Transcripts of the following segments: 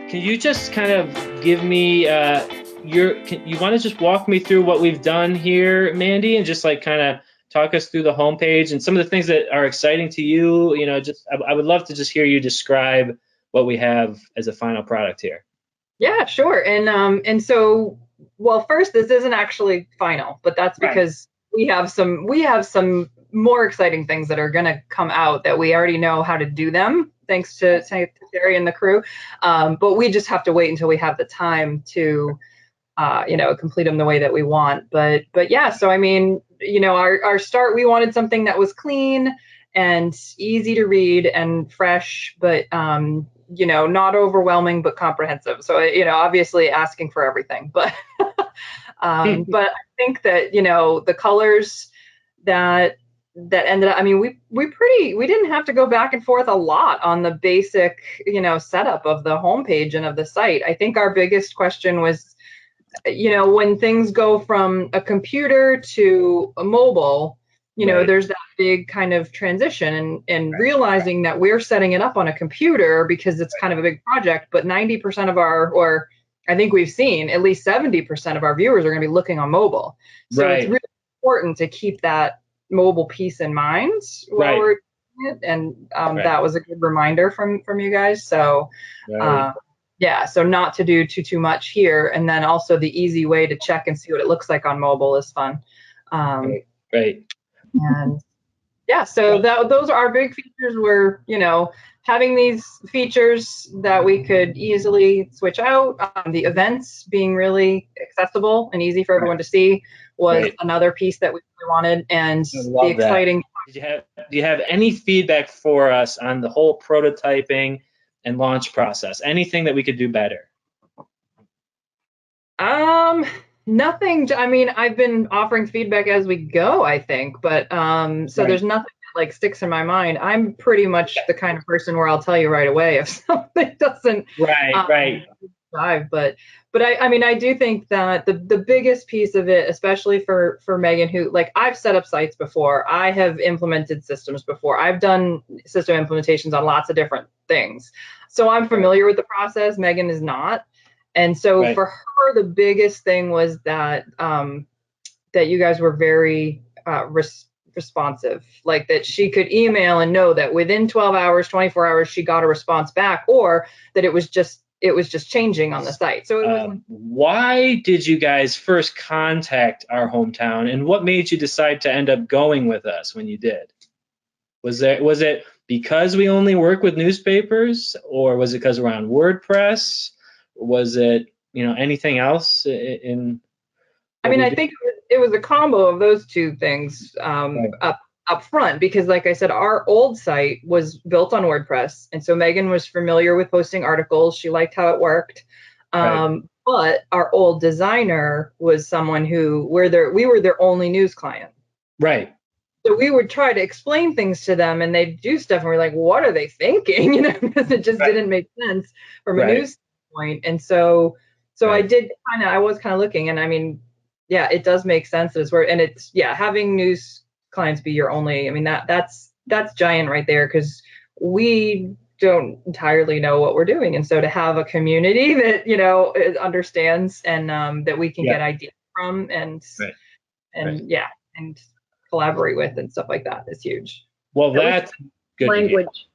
Can you just kind of give me you want to just walk me through what we've done here, Mandy, and just like kind of talk us through the homepage and some of the things that are exciting to you? Just I would love to just hear you describe what we have as a final product here. Yeah, sure. And so, well, first, this isn't actually final, but that's Right. because we have some more exciting things that are going to come out that we already know how to do them, thanks to Terry and the crew. But we just have to wait until we have the time to, complete them the way that we want. But yeah, so I mean, our start, we wanted something that was clean and easy to read and fresh, but not overwhelming but comprehensive. So obviously asking for everything, but but I think that the colors that ended up, I mean, we didn't have to go back and forth a lot on the basic setup of the homepage and of the site. I think our biggest question was, when things go from a computer to a mobile, Right. there's that big kind of transition, and realizing that we're setting it up on a computer because it's kind of a big project, but 90% of or I think we've seen at least 70% of our viewers are going to be looking on mobile. So it's really important to keep that mobile piece in mind while we're doing it. And that was a good reminder from you guys. So yeah, so not to do too much here, and then also the easy way to check and see what it looks like on mobile is fun. Right. And yeah, so those are our big features. Were having these features that we could easily switch out. The events being really accessible and easy for everyone to see was another piece that we really wanted, and the exciting. Do you have any feedback for us on the whole prototyping and launch process? Anything that we could do better? Nothing. I mean, I've been offering feedback as we go, I think, but so there's nothing that like sticks in my mind. I'm pretty much the kind of person where I'll tell you right away if something doesn't dive. But I mean, I do think that the biggest piece of it, especially for Megan, who, like, I've set up sites before, I have implemented systems before, I've done system implementations on lots of different things, so I'm familiar with the process. Megan is not. And so for her, the biggest thing was that that you guys were very responsive, like that she could email and know that within 12 hours, 24 hours, she got a response back, or that it was just changing on the site. So it was, why did you guys first contact our hometown, and what made you decide to end up going with us when you did? Was it because we only work with newspapers, or was it because we're on WordPress? Was it anything else in? I mean, I think it was a combo of those two things up front, because like I said, our old site was built on WordPress, and so Megan was familiar with posting articles. She liked how it worked. But our old designer was someone who we were their only news client. Right. So we would try to explain things to them, and they'd do stuff, and we're like, what are they thinking? Because it just didn't make sense from a news point. And so I was kind of looking, and I mean, yeah, it does make sense as well. And it's, having news clients be your only, I mean, that's giant right there, because we don't entirely know what we're doing. And so to have a community that understands, and that we can get ideas from, and and collaborate with and stuff like that is huge. Well, that's good language.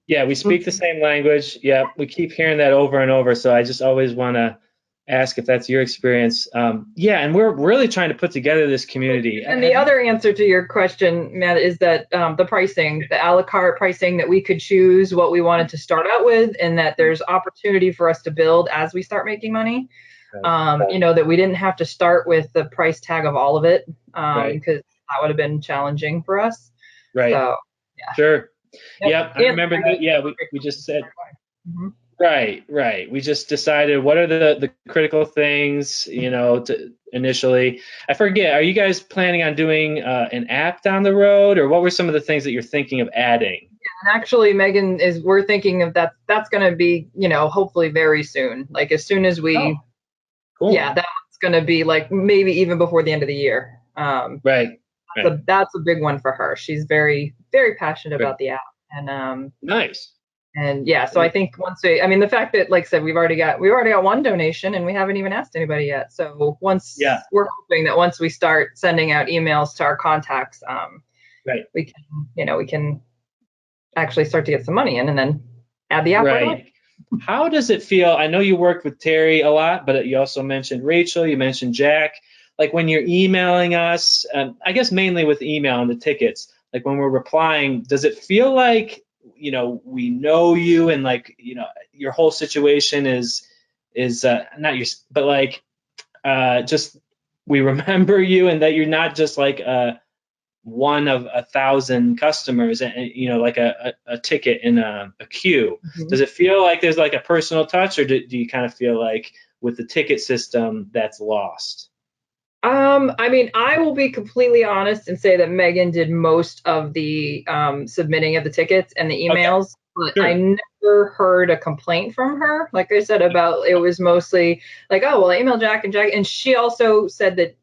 Yeah, we speak the same language. Yeah, we keep hearing that over and over. So I just always want to ask if that's your experience. And we're really trying to put together this community. And the other answer to your question, Matt, is that the pricing, the a la carte pricing, that we could choose what we wanted to start out with, and that there's opportunity for us to build as we start making money. That we didn't have to start with the price tag of all of it, because that would have been challenging for us. Right. So, Sure. Yep. I remember that. Yeah, we just said. Right. We just decided what are the critical things, initially. I forget. Are you guys planning on doing an app down the road, or what were some of the things that you're thinking of adding? Yeah, and actually, Megan, we're thinking of that. That's going to be, hopefully very soon. Like as soon as we, cool. Yeah, that's going to be like maybe even before the end of the year. That's a big one for her. She's very, very passionate about the app. And nice. And yeah, so I think I mean, the fact that, like I said, we've already got one donation and we haven't even asked anybody yet. So Yeah, we're hoping that once we start sending out emails to our contacts, right, we can actually start to get some money in and then add the app right away. right. How does it feel? I know you worked with Terry a lot, but you also mentioned Rachel, you mentioned Jack. Like when you're emailing us, I guess mainly with email and the tickets, like when we're replying, does it feel like, we know you and like, your whole situation is not your, but like just we remember you and that you're not just like one of 1,000 customers and like a ticket in a queue. Mm-hmm. Does it feel like there's like a personal touch, or do you kind of feel like with the ticket system that's lost? I mean, I will be completely honest and say that Megan did most of the submitting of the tickets and the emails, but Sure. I never heard a complaint from her. Like I said, about it was mostly like, oh, well, I emailed Jack, and she also said that,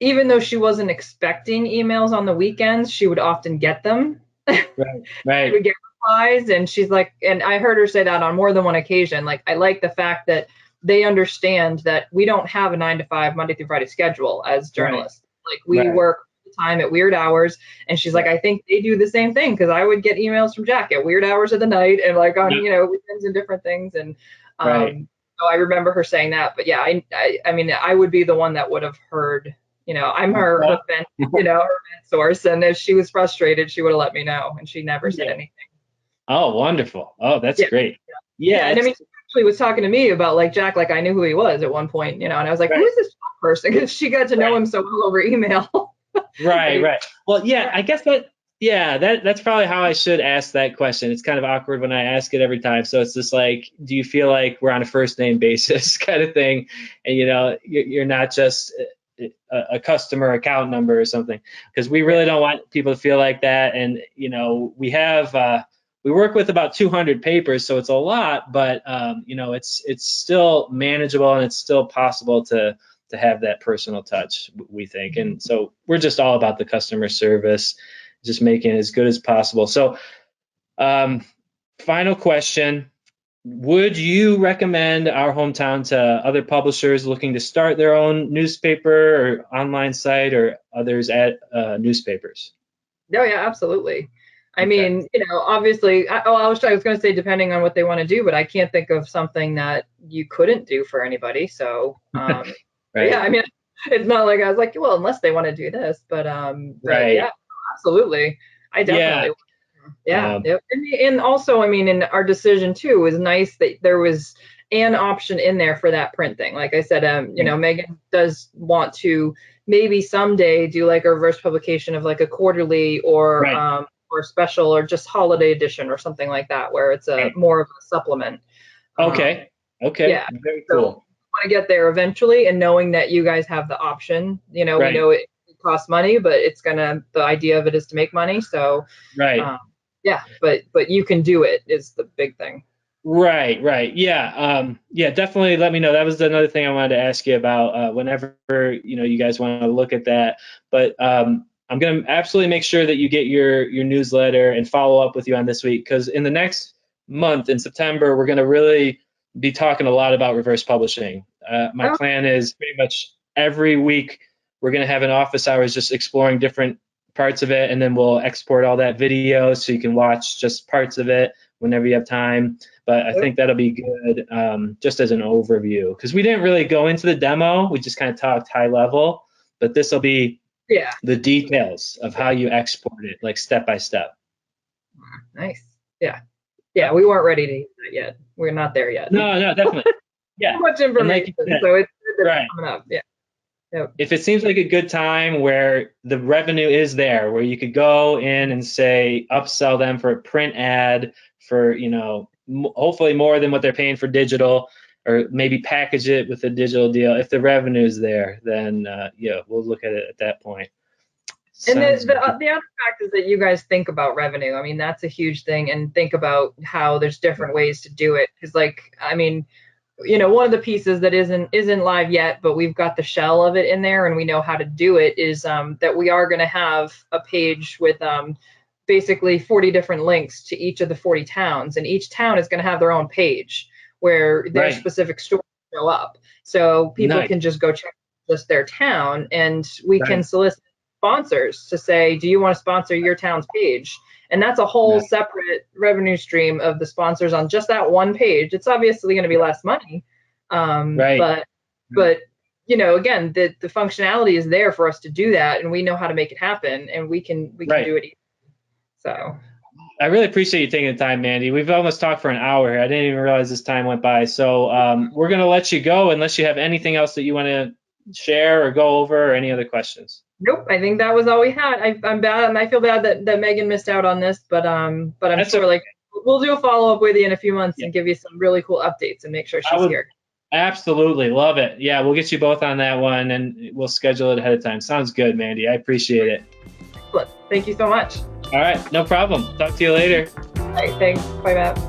even though she wasn't expecting emails on the weekends, she would often get them. Right, She would right, get replies, and she's like, and I heard her say that on more than one occasion. Like, I like the fact that they understand that we don't have a 9 to 5 Monday through Friday schedule as right, journalists. Like, we right, work time at weird hours, and she's like, right. I think they do the same thing, because I would get emails from Jack at weird hours of the night and like on Yeah, weekends and different things. And right. so I remember her saying that. But yeah, I mean, I would be the one that would have heard. I'm her vent, her vent source, and if she was frustrated, she would have let me know, and she never said Yeah. anything. Oh, wonderful. Oh, that's Yeah. great. Yeah, Yeah, and I mean, she actually was talking to me about like Jack, like I knew who he was at one point, and I was like, who right, is this person? Because she got to know right. him so well over email. Right, Like, right. Well, yeah, I guess that's probably how I should ask that question. It's kind of awkward when I ask it every time. So it's just like, do you feel like we're on a first name basis kind of thing? And you're not just a customer account number or something, because we really don't want people to feel like that. And we work with about 200 papers, so it's a lot, but it's still manageable and it's still possible to have that personal touch, we think. And so we're just all about the customer service, just making it as good as possible. So, final question. Would you recommend our hometown to other publishers looking to start their own newspaper or online site, or others at newspapers? oh yeah, absolutely. I Okay. mean, obviously, I was going to say depending on what they want to do, but I can't think of something that you couldn't do for anybody. So, yeah, Right. I mean, it's not like I was like, well, unless they want to do this, but yeah, Right. absolutely. I Yeah. definitely. Yeah. Um, Yep. And also, I mean, in our decision too, it was nice that there was an option in there for that print thing. Like I said, right. Megan does want to maybe someday do like a reverse publication of like a quarterly Right. or special or just holiday edition or something like that, where it's a Right. more of a supplement. Um, Okay. Okay. yeah. Very So cool. want to get there eventually, and knowing that you guys have the option, we Right. know it costs money, but the idea of it is to make money. So, Right. um, yeah, but you can do it is the big thing. Right, right. Yeah. Yeah, definitely let me know. That was another thing I wanted to ask you about, whenever, you guys want to look at that. But I'm going to absolutely make sure that you get your newsletter and follow up with you on this week, because in the next month in September, we're going to really be talking a lot about reverse publishing. My Oh, plan is pretty much every week we're going to have an office hours just exploring different parts of it, and then we'll export all that video so you can watch just parts of it whenever you have time. But I think that'll be good, just as an overview, because we didn't really go into the demo. We just kind of talked high level, but this will be yeah. the details of how you export it, like step by step. Nice. Yeah. Yeah. We weren't ready to use that yet. We're not there yet. No, no, definitely. Too Yeah. much And like information. you said, So it's good that it's right. coming up. Yeah. Yep. If it seems like a good time where the revenue is there, where you could go in and say, upsell them for a print ad for, hopefully more than what they're paying for digital, or maybe package it with a digital deal. If the revenue is there, then yeah, we'll look at it at that point. And Sounds good. the other fact is that you guys think about revenue. I mean, that's a huge thing, and think about how there's different ways to do it. Because, like, I mean, one of the pieces that isn't live yet, but we've got the shell of it in there, and we know how to do it. Is that we are going to have a page with basically 40 different links to each of the 40 towns, and each town is going to have their own page where their specific stores show up. So people can just go check just their town, and we can solicit sponsors to say, do you want to sponsor your town's page? And that's a whole separate revenue stream of the sponsors on just that one page. It's obviously going to be less money, but you know, again, the functionality is there for us to do that, and we know how to make it happen, and we can do it easily. So I really appreciate you taking the time, Mandy. We've almost talked for an hour here. I didn't even realize this time went by. So we're going to let you go unless you have anything else that you want to share or go over, or any other questions. Nope, I think that was all we had. I'm bad, and I feel bad that Megan missed out on this, but I'm sure like we'll do a follow up with you in a few months and give you some really cool updates and make sure she's here. Absolutely. Love it. Yeah, we'll get you both on that one, and we'll schedule it ahead of time. Sounds good, Mandy. I appreciate it. Excellent. Thank you so much. All right. No problem. Talk to you later. All right. Thanks. Bye, Matt.